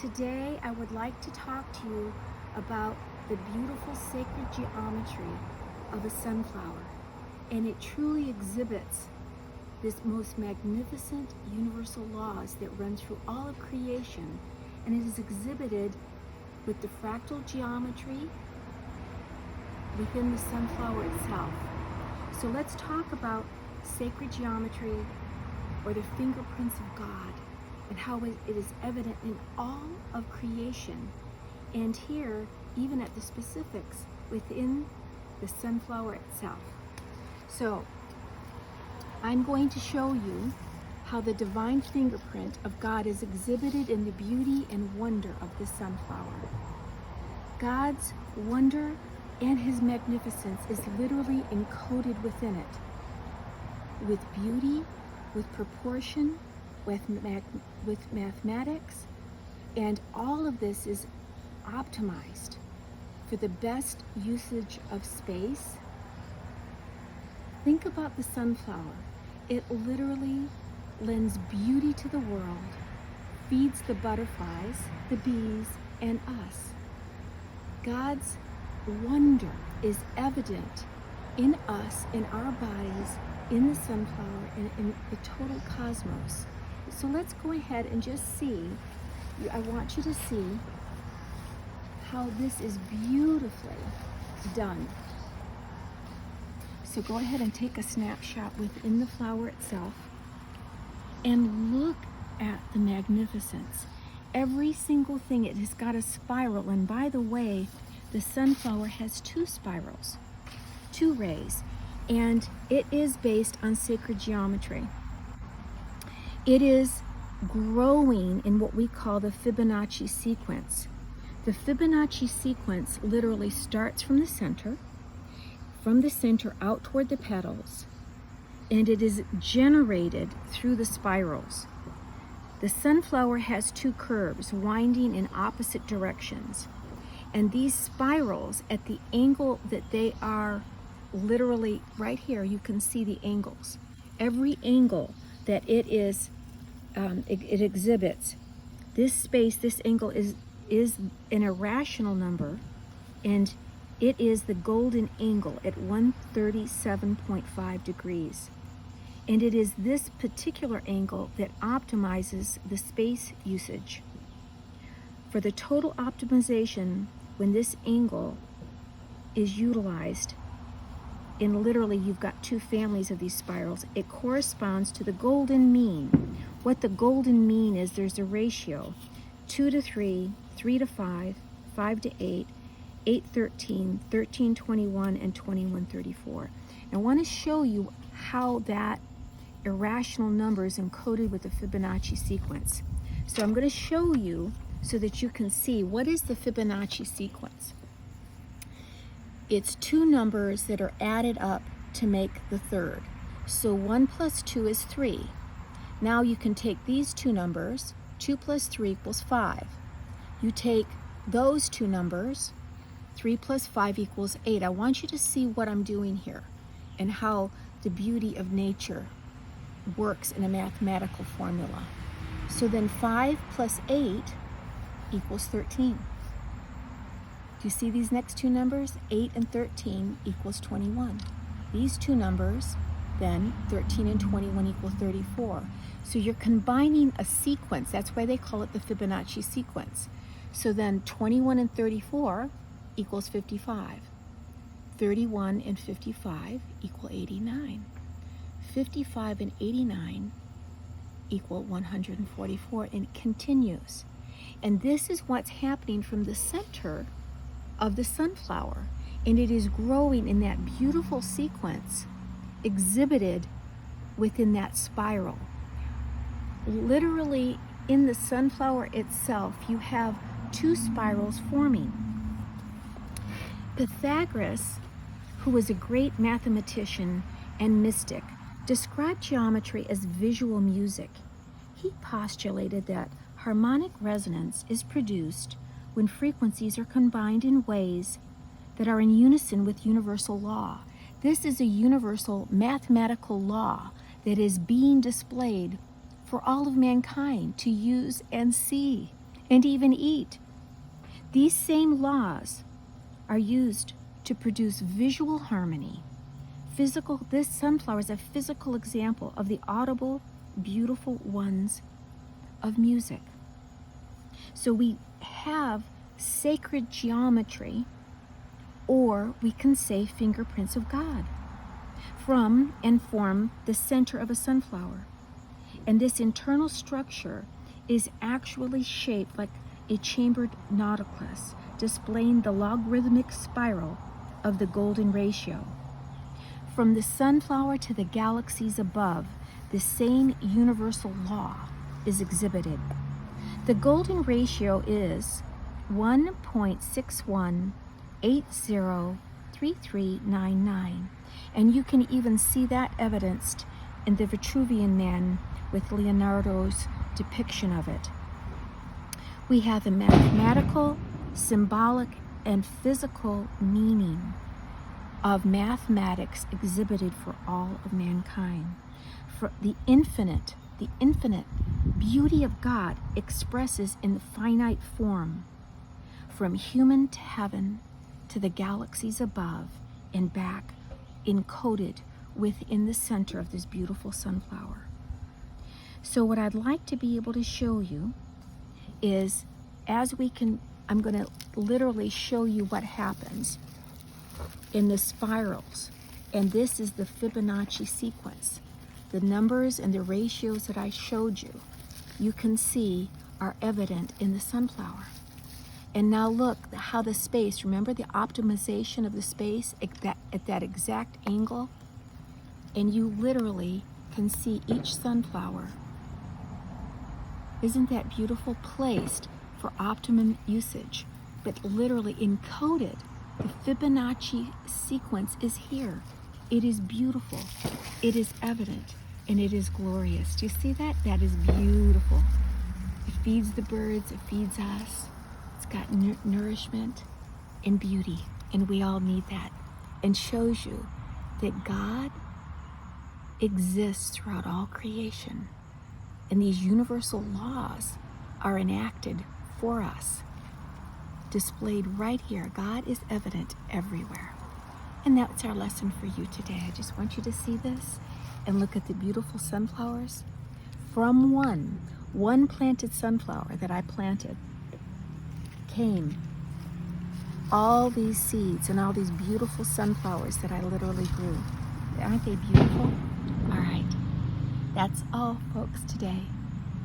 Today I would like to talk to you about the beautiful sacred geometry of a sunflower, and it truly exhibits this most magnificent universal laws that run through all of creation, and it is exhibited with the fractal geometry within the sunflower itself. So let's talk about sacred geometry, or the fingerprints of God, and how it is evident in all of creation, and here even at the specifics within the sunflower itself. So I'm going to show you how the divine fingerprint of God is exhibited in the beauty and wonder of the sunflower. God's wonder and his magnificence is literally encoded within it, with beauty, with proportion, with mathematics, and all of this is optimized for the best usage of space. Think about the sunflower. It literally lends beauty to the world, feeds the butterflies, the bees, and us. God's wonder is evident in us, in our bodies, in the sunflower, and in the total cosmos. So let's go ahead and just see. I want you to see how this is beautifully done. So go ahead and take a snapshot within the flower itself and look at the magnificence. Every single thing, it has got a spiral, and by the way, the sunflower has two spirals, two rays, and it is based on sacred geometry. It is growing in what we call the Fibonacci sequence. The Fibonacci sequence literally starts from the center out toward the petals, and it is generated through the spirals. The sunflower has two curves winding in opposite directions, and these spirals at the angle that they are literally right here, you can see the angles. Every angle that it is it exhibits, this space, this angle is an irrational number, and it is the golden angle at 137.5 degrees. And it is this particular angle that optimizes the space usage. For the total optimization, when this angle is utilized, and literally you've got two families of these spirals, it corresponds to the golden mean. What the golden mean is, there's a ratio, 2 to 3, 3 to 5, 5 to 8, 8, 13, 13, 21, and 21, 34. I want to show you how that irrational number is encoded with the Fibonacci sequence. So I'm going to show you so that you can see what is the Fibonacci sequence. It's two numbers that are added up to make the third. So 1 plus 2 is 3. Now you can take these two numbers, 2 plus 3 equals 5. You take those two numbers, 3 plus 5 equals 8. I want you to see what I'm doing here and how the beauty of nature works in a mathematical formula. So then 5 plus 8 equals 13. Do you see these next two numbers? 8 and 13 equals 21. These two numbers, then 13 and 21 equal 34. So you're combining a sequence. That's why they call it the Fibonacci sequence. So then 21 and 34 equals 55. 31 and 55 equal 89. 55 and 89 equal 144, and it continues. And this is what's happening from the center of the sunflower, and it is growing in that beautiful sequence exhibited within that spiral. Literally in the sunflower itself, you have two spirals forming. Pythagoras, who was a great mathematician and mystic, described geometry as visual music. He postulated that harmonic resonance is produced when frequencies are combined in ways that are in unison with universal law. This is a universal mathematical law that is being displayed for all of mankind to use and see and even eat. These same laws are used to produce visual harmony. This sunflower is a physical example of the audible, beautiful ones of music. So we have sacred geometry, or we can say fingerprints of God, from and form the center of a sunflower. And this internal structure is actually shaped like a chambered nauticus, displaying the logarithmic spiral of the golden ratio. From the sunflower to the galaxies above, the same universal law is exhibited. The golden ratio is 1.61803399, and you can even see that evidenced in the Vitruvian Man with Leonardo's depiction of it. We have the mathematical, symbolic, and physical meaning of mathematics exhibited for all of mankind. For the infinite beauty of God expresses in the finite form, from human to heaven, to the galaxies above and back, encoded within the center of this beautiful sunflower. So what I'd like to be able to show you is, I'm going to literally show you what happens in the spirals. And this is the Fibonacci sequence. The numbers and the ratios that I showed you can see are evident in the sunflower. And now look how the space, remember the optimization of the space at that exact angle? And you literally can see each sunflower. Isn't that beautiful? Placed for optimum usage, but literally encoded. The Fibonacci sequence is here. It is beautiful, it is evident, and it is glorious. Do you see that? That is beautiful. It feeds the birds, it feeds us. It's got nourishment and beauty, and we all need that. And shows you that God exists throughout all creation, and these universal laws are enacted for us, displayed right here. God is evident everywhere. And that's our lesson for you today. I just want you to see this and look at the beautiful sunflowers. From one planted sunflower that I planted came all these seeds and all these beautiful sunflowers that I literally grew. Aren't they beautiful? All right. That's all, folks, today.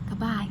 Goodbye.